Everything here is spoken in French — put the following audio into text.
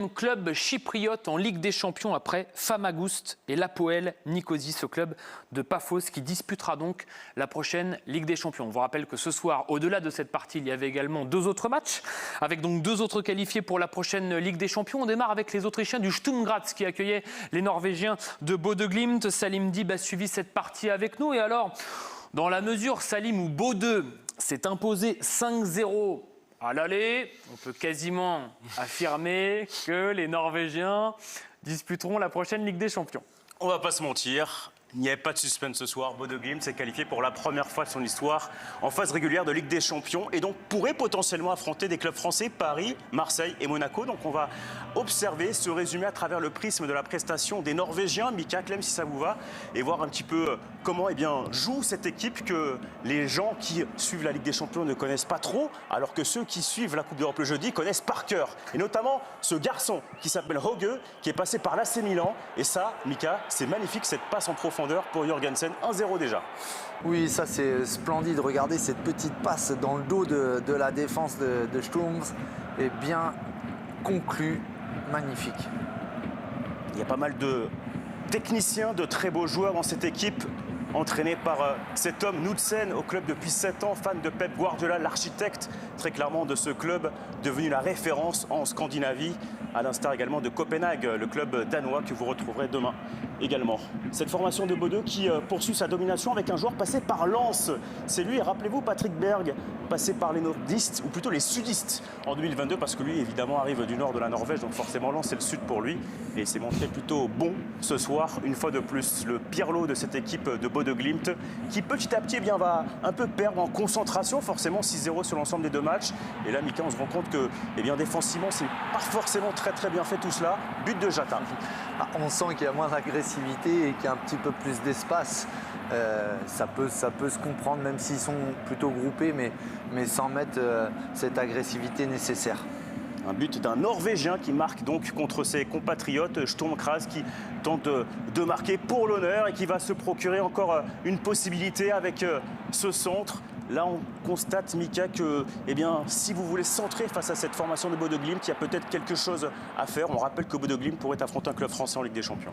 Club chypriote en Ligue des Champions après Famagoust et l'Hapoel Nicosie, ce club de Paphos qui disputera donc la prochaine Ligue des Champions. On vous rappelle que ce soir, au-delà de cette partie, il y avait également 2 autres matchs avec donc 2 autres qualifiés pour la prochaine Ligue des Champions. On démarre avec les Autrichiens du Sturm Graz qui accueillaient les Norvégiens de Bodø Glimt. Salim Dib a suivi cette partie avec nous. Et alors, dans la mesure, Salim, où Bodø s'est imposé 5-0 à l'aller, on peut quasiment affirmer que les Norvégiens disputeront la prochaine Ligue des Champions. On va pas se mentir, il n'y avait pas de suspense ce soir. Bodø Glimt s'est qualifié pour la première fois de son histoire en phase régulière de Ligue des Champions et donc pourrait potentiellement affronter des clubs français, Paris, Marseille et Monaco. Donc on va observer ce résumé à travers le prisme de la prestation des Norvégiens. Mika, Clem, si ça vous va, et voir un petit peu comment joue cette équipe que les gens qui suivent la Ligue des Champions ne connaissent pas trop, alors que ceux qui suivent la Coupe d'Europe le jeudi connaissent par cœur. Et notamment ce garçon qui s'appelle Hauge, qui est passé par l'AC Milan. Et ça, Mika, c'est magnifique, cette passe en profondeur pour Jørgensen, 1-0 déjà. Oui, ça c'est splendide. Regardez cette petite passe dans le dos de la défense de Sturm. Et bien conclu, magnifique. Il y a pas mal de techniciens, de très beaux joueurs dans cette équipe, entraîné par cet homme, Knudsen, au club depuis 7 ans, fan de Pep Guardiola, l'architecte très clairement de ce club, devenu la référence en Scandinavie, à l'instar également de Copenhague, le club danois que vous retrouverez demain également. Cette formation de Bodø qui poursuit sa domination avec un joueur passé par Lens. C'est lui, rappelez-vous, Patrick Berg, passé par les nordistes, ou plutôt les sudistes en 2022, parce que lui, évidemment, arrive du nord de la Norvège, donc forcément Lens, c'est le sud pour lui. Et il s'est montré plutôt bon ce soir, une fois de plus. Le Pirlo de cette équipe de Bodø Glimt, qui petit à petit va un peu perdre en concentration, forcément 6-0 sur l'ensemble des 2 matchs. Et là, Mika, on se rend compte que défensivement, c'est pas forcément très bien fait tout cela. But de Jata. On sent qu'il y a moins d'agressivité et qu'il y a un petit peu plus d'espace. Ça peut se comprendre, même s'ils sont plutôt groupés, mais sans mettre cette agressivité nécessaire. Un but d'un Norvégien qui marque donc contre ses compatriotes, Sturm Graz, qui tente de marquer pour l'honneur et qui va se procurer encore une possibilité avec ce centre. Là, on constate, Mika, que si vous voulez centrer face à cette formation de Bodø Glimt, il y a peut-être quelque chose à faire. On rappelle que Bodø Glimt pourrait affronter un club français en Ligue des Champions.